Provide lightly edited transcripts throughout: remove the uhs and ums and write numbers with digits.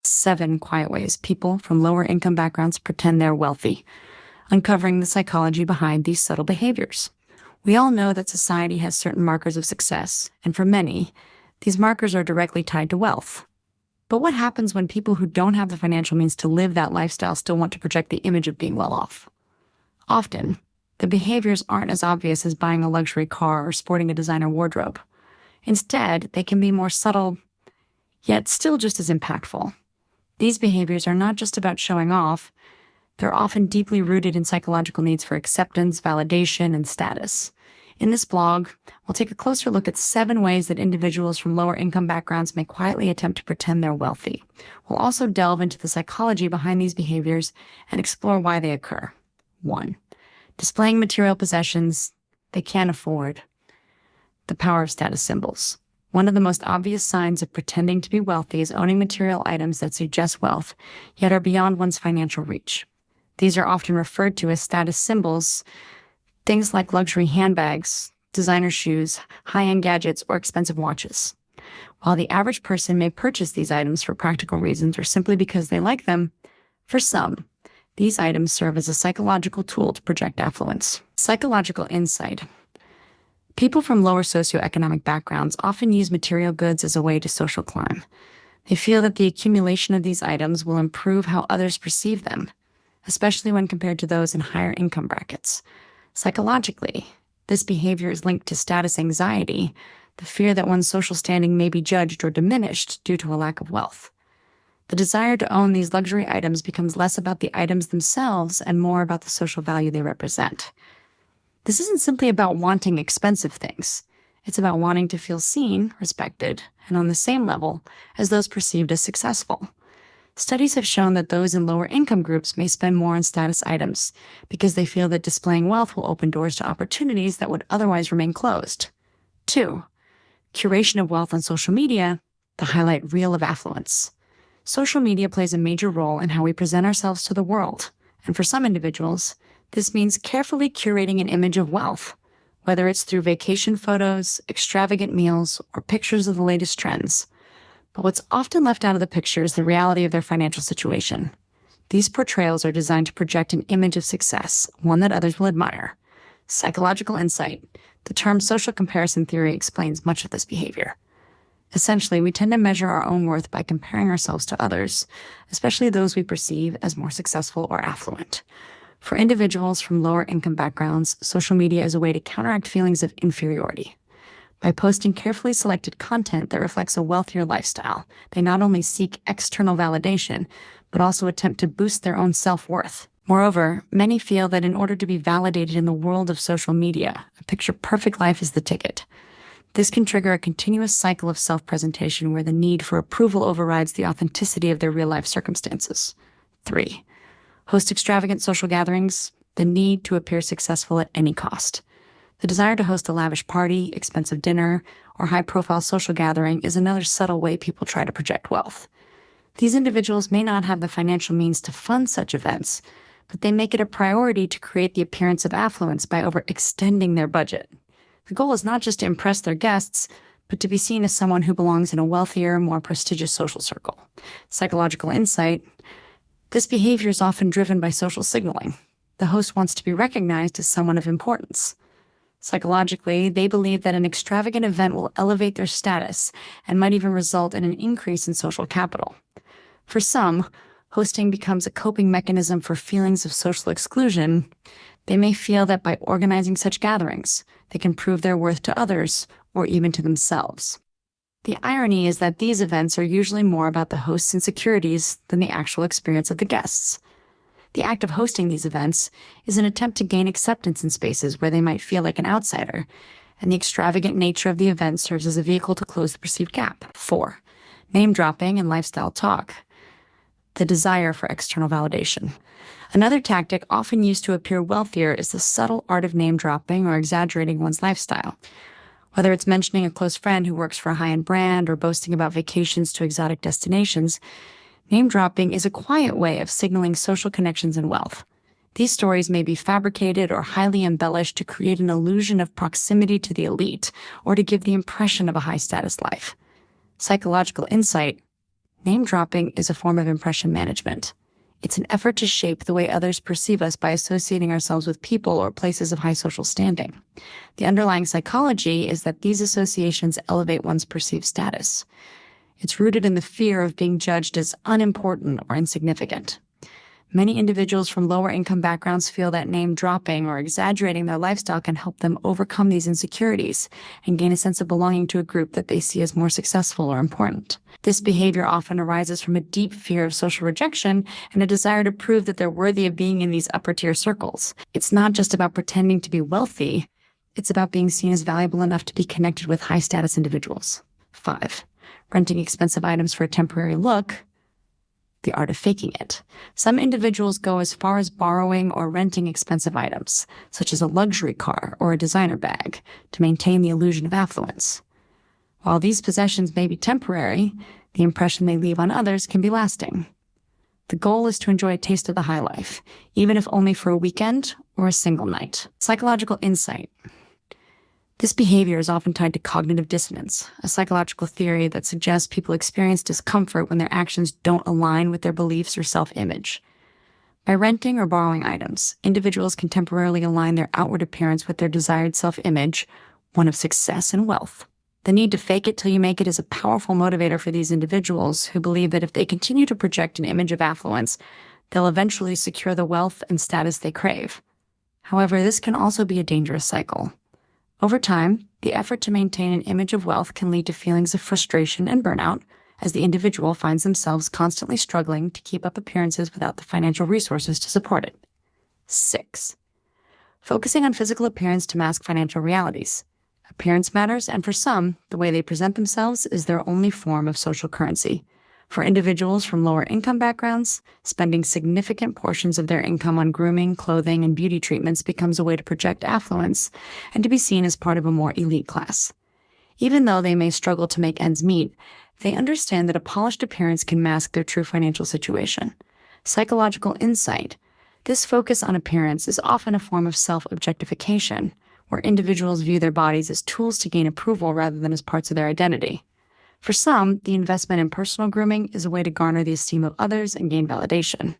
7 quiet ways people from lower income backgrounds pretend they're wealthy, uncovering the psychology behind these subtle behaviors. We all know that society has certain markers of success, and for many, these markers are directly tied to wealth. But what happens when people who don't have the financial means to live that lifestyle still want to project the image of being well off? Often, the behaviors aren't as obvious as buying a luxury car or sporting a designer wardrobe. Instead, they can be more subtle, yet still just as impactful. These behaviors are not just about showing off, they're often deeply rooted in psychological needs for acceptance, validation, and status. In this blog, we'll take a closer look at 7 ways that individuals from lower income backgrounds may quietly attempt to pretend they're wealthy. We'll also delve into the psychology behind these behaviors and explore why they occur. 1. Displaying material possessions they can't afford. The power of status symbols. One of the most obvious signs of pretending to be wealthy is owning material items that suggest wealth, yet are beyond one's financial reach. These are often referred to as status symbols, things like luxury handbags, designer shoes, high-end gadgets, or expensive watches. While the average person may purchase these items for practical reasons or simply because they like them, for some, these items serve as a psychological tool to project affluence. Psychological insight. People from lower socioeconomic backgrounds often use material goods as a way to social climb. They feel that the accumulation of these items will improve how others perceive them, especially when compared to those in higher income brackets. Psychologically, this behavior is linked to status anxiety, the fear that one's social standing may be judged or diminished due to a lack of wealth. The desire to own these luxury items becomes less about the items themselves and more about the social value they represent. This isn't simply about wanting expensive things. It's about wanting to feel seen, respected, and on the same level as those perceived as successful. Studies have shown that those in lower income groups may spend more on status items because they feel that displaying wealth will open doors to opportunities that would otherwise remain closed. 2. Curation of wealth on social media, the highlight reel of affluence. Social media plays a major role in how we present ourselves to the world, and for some individuals, this means carefully curating an image of wealth, whether it's through vacation photos, extravagant meals, or pictures of the latest trends. But what's often left out of the picture is the reality of their financial situation. These portrayals are designed to project an image of success, one that others will admire. Psychological insight. The term social comparison theory explains much of this behavior. Essentially, we tend to measure our own worth by comparing ourselves to others, especially those we perceive as more successful or affluent. For individuals from lower income backgrounds, social media is a way to counteract feelings of inferiority. By posting carefully selected content that reflects a wealthier lifestyle, they not only seek external validation, but also attempt to boost their own self-worth. Moreover, many feel that in order to be validated in the world of social media, a picture-perfect life is the ticket. This can trigger a continuous cycle of self-presentation where the need for approval overrides the authenticity of their real-life circumstances. 3. Host extravagant social gatherings, the need to appear successful at any cost. The desire to host a lavish party, expensive dinner, or high-profile social gathering is another subtle way people try to project wealth. These individuals may not have the financial means to fund such events, but they make it a priority to create the appearance of affluence by overextending their budget. The goal is not just to impress their guests, but to be seen as someone who belongs in a wealthier, more prestigious social circle. Psychological insight. This behavior is often driven by social signaling. The host wants to be recognized as someone of importance. Psychologically, they believe that an extravagant event will elevate their status and might even result in an increase in social capital. For some, hosting becomes a coping mechanism for feelings of social exclusion. They may feel that by organizing such gatherings, they can prove their worth to others or even to themselves. The irony is that these events are usually more about the host's insecurities than the actual experience of the guests. The act of hosting these events is an attempt to gain acceptance in spaces where they might feel like an outsider, and the extravagant nature of the event serves as a vehicle to close the perceived gap. 4. Name-dropping and lifestyle talk. The desire for external validation. Another tactic often used to appear wealthier is the subtle art of name-dropping or exaggerating one's lifestyle. Whether it's mentioning a close friend who works for a high-end brand or boasting about vacations to exotic destinations, name-dropping is a quiet way of signaling social connections and wealth. These stories may be fabricated or highly embellished to create an illusion of proximity to the elite or to give the impression of a high-status life. Psychological insight. Name dropping is a form of impression management. It's an effort to shape the way others perceive us by associating ourselves with people or places of high social standing. The underlying psychology is that these associations elevate one's perceived status. It's rooted in the fear of being judged as unimportant or insignificant. Many individuals from lower income backgrounds feel that name dropping or exaggerating their lifestyle can help them overcome these insecurities and gain a sense of belonging to a group that they see as more successful or important. This behavior often arises from a deep fear of social rejection and a desire to prove that they're worthy of being in these upper tier circles. It's not just about pretending to be wealthy. It's about being seen as valuable enough to be connected with high status individuals. 5. Renting expensive items for a temporary look. The art of faking it. Some individuals go as far as borrowing or renting expensive items, such as a luxury car or a designer bag, to maintain the illusion of affluence. While these possessions may be temporary, the impression they leave on others can be lasting. The goal is to enjoy a taste of the high life, even if only for a weekend or a single night. Psychological insight. This behavior is often tied to cognitive dissonance, a psychological theory that suggests people experience discomfort when their actions don't align with their beliefs or self-image. By renting or borrowing items, individuals can temporarily align their outward appearance with their desired self-image, one of success and wealth. The need to fake it till you make it is a powerful motivator for these individuals who believe that if they continue to project an image of affluence, they'll eventually secure the wealth and status they crave. However, this can also be a dangerous cycle. Over time, the effort to maintain an image of wealth can lead to feelings of frustration and burnout as the individual finds themselves constantly struggling to keep up appearances without the financial resources to support it. 6. Focusing on physical appearance to mask financial realities. Appearance matters, and for some, the way they present themselves is their only form of social currency. For individuals from lower income backgrounds, spending significant portions of their income on grooming, clothing, and beauty treatments becomes a way to project affluence and to be seen as part of a more elite class. Even though they may struggle to make ends meet, they understand that a polished appearance can mask their true financial situation. Psychological insight. This focus on appearance is often a form of self-objectification, where individuals view their bodies as tools to gain approval rather than as parts of their identity. For some, the investment in personal grooming is a way to garner the esteem of others and gain validation.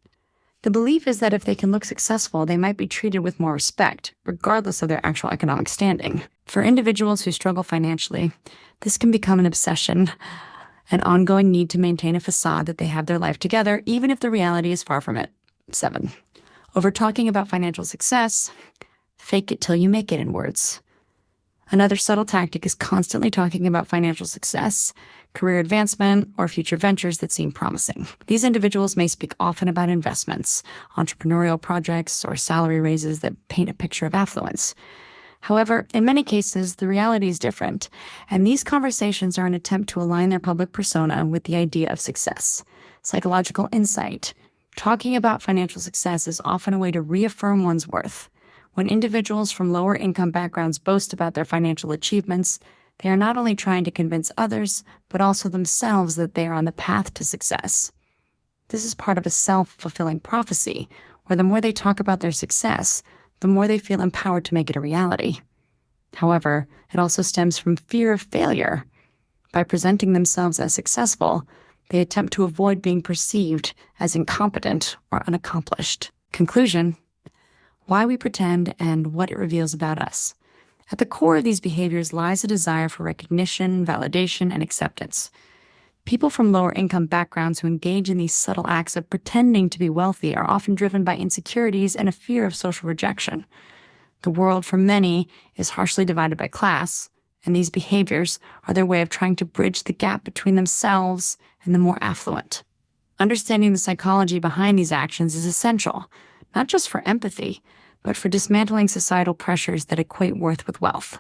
The belief is that if they can look successful, they might be treated with more respect, regardless of their actual economic standing. For individuals who struggle financially, this can become an obsession, an ongoing need to maintain a facade that they have their life together, even if the reality is far from it. 7. Over talking about financial success, fake it till you make it in words. Another subtle tactic is constantly talking about financial success, career advancement, or future ventures that seem promising. These individuals may speak often about investments, entrepreneurial projects, or salary raises that paint a picture of affluence. However, in many cases, the reality is different, and these conversations are an attempt to align their public persona with the idea of success. Psychological insight. Talking about financial success is often a way to reaffirm one's worth. When individuals from lower income backgrounds boast about their financial achievements, they are not only trying to convince others, but also themselves that they are on the path to success. This is part of a self-fulfilling prophecy, where the more they talk about their success, the more they feel empowered to make it a reality. However, it also stems from fear of failure. By presenting themselves as successful, they attempt to avoid being perceived as incompetent or unaccomplished. Conclusion: why we pretend and what it reveals about us. At the core of these behaviors lies a desire for recognition, validation, and acceptance. People from lower income backgrounds who engage in these subtle acts of pretending to be wealthy are often driven by insecurities and a fear of social rejection. The world, for many, is harshly divided by class, and these behaviors are their way of trying to bridge the gap between themselves and the more affluent. Understanding the psychology behind these actions is essential, not just for empathy, but for dismantling societal pressures that equate worth with wealth.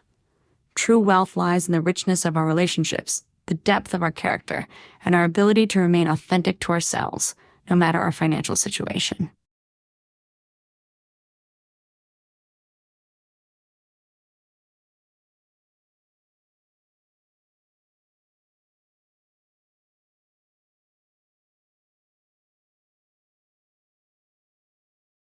True wealth lies in the richness of our relationships, the depth of our character, and our ability to remain authentic to ourselves, no matter our financial situation.